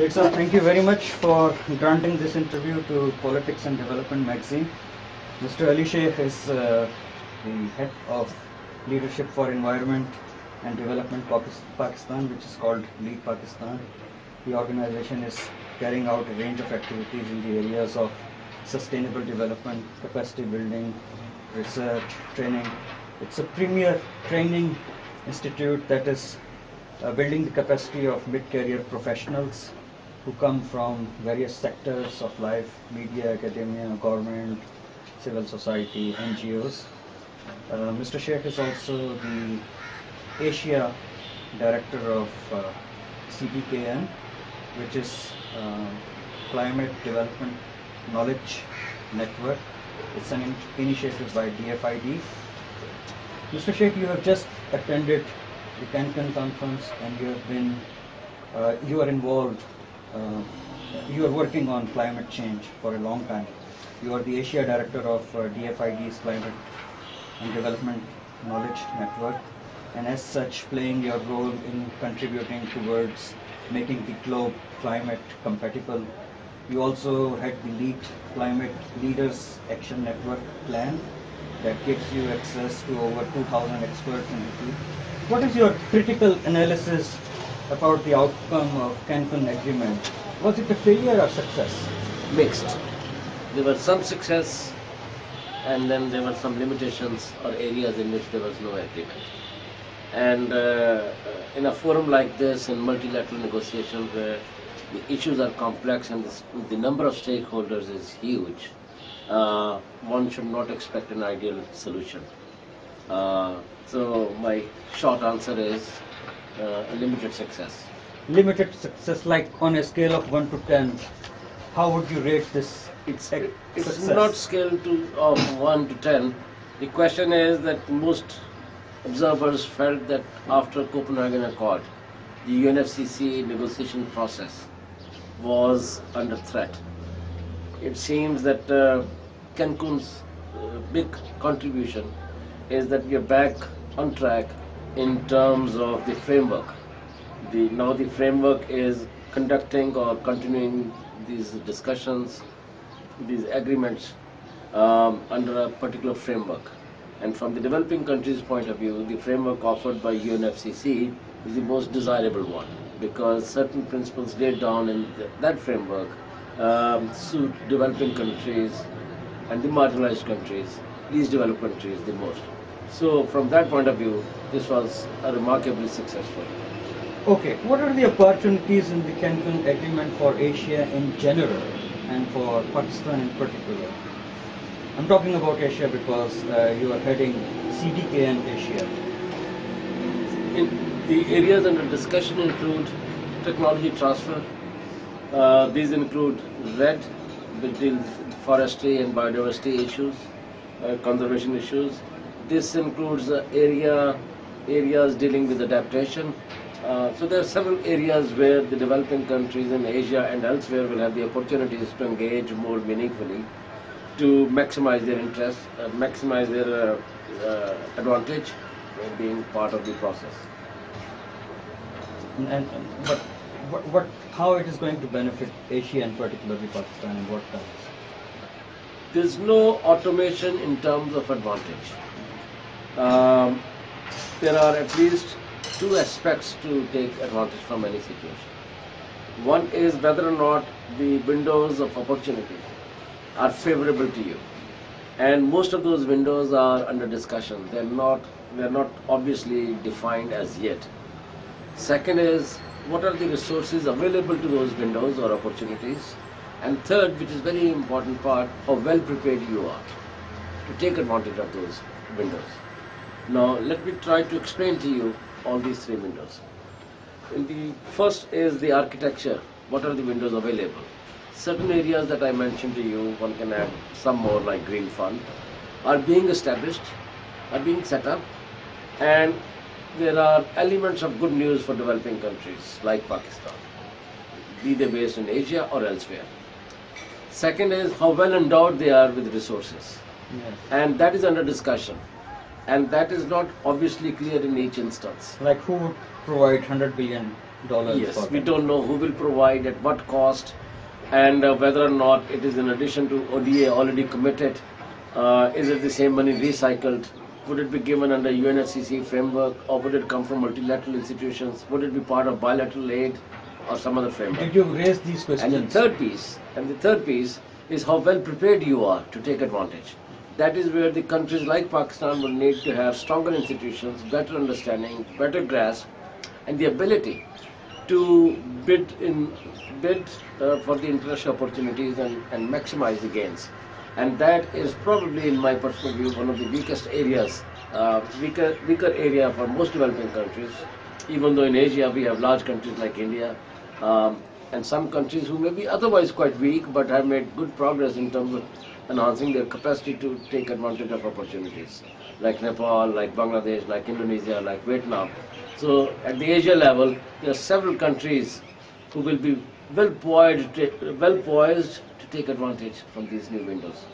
Sheikh sir, thank you very much for granting this interview to Politics and Development magazine. Mr. Ali Sheikh is the head of Leadership for Environment and Development Pakistan, which is called Lead Pakistan. The organization is carrying out a range of activities in the areas of sustainable development, capacity building, research, training. It's a premier training institute that is building the capacity of mid-career professionals who come from various sectors of life: media, academia, government, civil society, NGOs. Mr. Sheikh is also the Asia Director of CDKN, which is Climate Development Knowledge Network. It's an initiative by DFID. Mr. Sheikh, you have just attended the Cancun conference, and you are involved. You are working on climate change for a long time. You are the Asia Director of DFID's Climate and Development Knowledge Network, and as such playing your role in contributing towards making the globe climate compatible. You also had the Climate Leaders Action Network plan that gives you access to over 2,000 experts in the field. What is your critical analysis about the outcome of Cancun agreement? Was it a failure or success? Mixed. There was some success, and then there were some limitations or areas in which there was no agreement. And in a forum like this, in multilateral negotiations where the issues are complex and the number of stakeholders is huge, one should not expect an ideal solution. So my short answer is a limited success. Limited success, like on a scale of 1 to 10, how would you rate this? It's success? not scale of 1 to 10. The question is that most observers felt that after Copenhagen Accord, the UNFCCC negotiation process was under threat. It seems that Cancun's big contribution is that we are back on track in terms of the framework. Now the framework is conducting or continuing these discussions, these agreements under a particular framework. And from the developing countries' point of view, the framework offered by UNFCCC is the most desirable one, because certain principles laid down in that framework suit developing countries and the marginalized countries, least developed countries the most. So from that point of view, this was a remarkably successful. Okay, what are the opportunities in the Cancun agreement for Asia in general and for Pakistan in particular? I'm talking about Asia because you are heading CDKN Asia. The areas under discussion include technology transfer. These include RED, which deals with forestry and biodiversity issues, conservation issues. This includes areas dealing with adaptation. So there are several areas where the developing countries in Asia and elsewhere will have the opportunities to engage more meaningfully, to maximize their interest, maximize their advantage in being part of the process. But how it is going to benefit Asia and particularly Pakistan, and what terms? There's no automation in terms of advantage. There are at least two aspects to take advantage from any situation. One is whether or not the windows of opportunity are favorable to you, and most of those windows are under discussion. They're not obviously defined as yet. Second is, what are the resources available to those windows or opportunities? And third, which is very important part, how well prepared you are to take advantage of those windows. Now let me try to explain to you all these three windows. The first is the architecture. What are the windows available? Certain areas that I mentioned to you, one can add some more like Green Fund, are being established, are being set up, and there are elements of good news for developing countries like Pakistan, be they based in Asia or elsewhere. Second is how well endowed they are with resources. Yes. And that is under discussion. And that is not obviously clear in each instance. Like who would provide 100 billion dollars. Yes, we don't know who will provide, at what cost, and whether or not it is in addition to ODA already committed. Is it the same money recycled? Would it be given under UNFCCC framework, or would it come from multilateral institutions? Would it be part of bilateral aid or some other framework? Did you raise these questions? And the third piece is how well prepared you are to take advantage. That is where the countries like Pakistan will need to have stronger institutions, better understanding, better grasp, and the ability to bid for the international opportunities and maximize the gains. And that is probably, in my personal view, one of the weakest areas, weaker area for most developing countries. Even though in Asia we have large countries like India, and some countries who may be otherwise quite weak but have made good progress in terms of enhancing their capacity to take advantage of opportunities, like Nepal, like Bangladesh, like Indonesia, like Vietnam. So at the Asia level, there are several countries who will be well poised to take advantage from these new windows.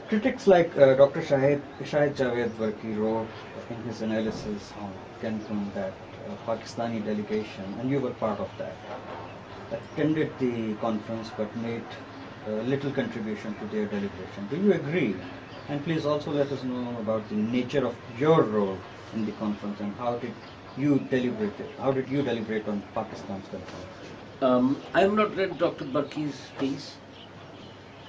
Critics like Dr. Shahid Javed Varki wrote in his analysis on Cancun that Pakistani delegation, and you were part of that, attended the conference but made little contribution to their deliberation. Do you agree? And please also let us know about the nature of your role in the conference and how did you deliberate on Pakistan's conference? I have not read Dr. Barki's piece,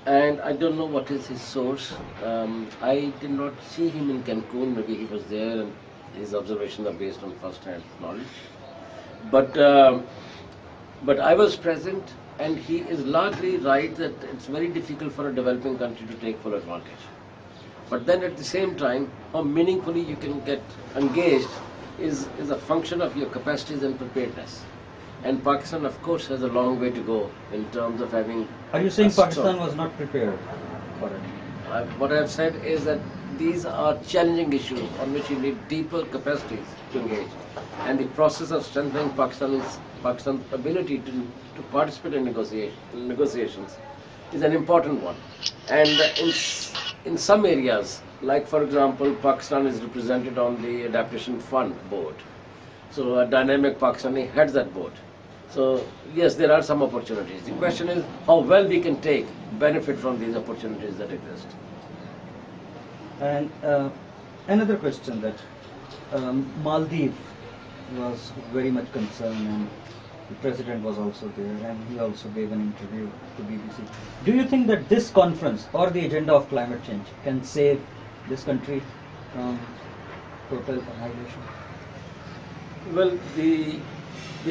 and I don't know what is his source. I did not see him in Cancun. Maybe he was there, and his observations are based on first-hand knowledge. But I was present, and he is largely right that it's very difficult for a developing country to take full advantage. But then at the same time, how meaningfully you can get engaged is a function of your capacities and preparedness. And Pakistan, of course, has a long way to go in terms of having... Are you saying Pakistan was not prepared for it? What I have said is that these are challenging issues on which you need deeper capacities to engage. And the process of strengthening Pakistan's ability to participate in negotiations is an important one. And in some areas, like for example, Pakistan is represented on the Adaptation Fund board. So a dynamic Pakistani heads that board. So yes, there are some opportunities. The question is how well we can take benefit from these opportunities that exist. And another question that Maldives was very much concerned, and the president was also there, and he also gave an interview to BBC. Do you think that this conference or the agenda of climate change can save this country from total annihilation? Well, the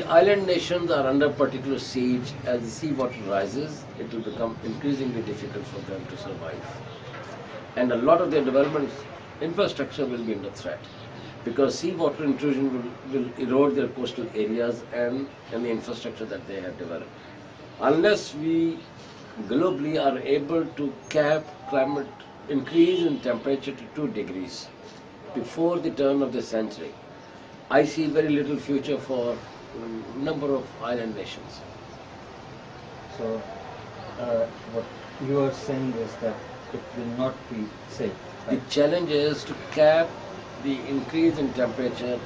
island nations are under particular siege. As the seawater rises, it will become increasingly difficult for them to survive. And a lot of their development infrastructure will be under threat, because seawater intrusion will erode their coastal areas and the infrastructure that they have developed. Unless we globally are able to cap climate increase in temperature to 2 degrees before the turn of the century, I see very little future for a number of island nations. So what you are saying is that it will not be safe. Right? The challenge is to cap the increase in temperature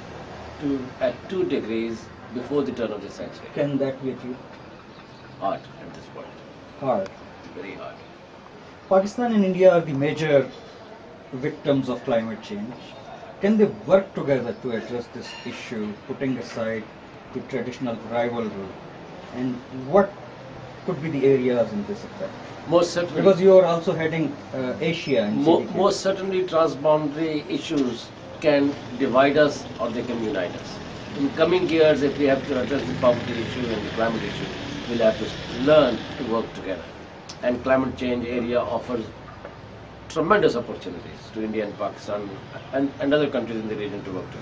at 2 degrees before the turn of the century. Can that be achieved? Hard at this point. Hard. Very hard. Pakistan and India are the major victims of climate change. Can they work together to address this issue, putting aside the traditional rivalry? And what could be the areas in this effect? Most certainly. Because you are also heading Asia. In most certainly, transboundary issues can divide us or they can unite us. In coming years, if we have to address the poverty issue and the climate issue, we'll have to learn to work together. And climate change area offers tremendous opportunities to India and Pakistan and other countries in the region to work together.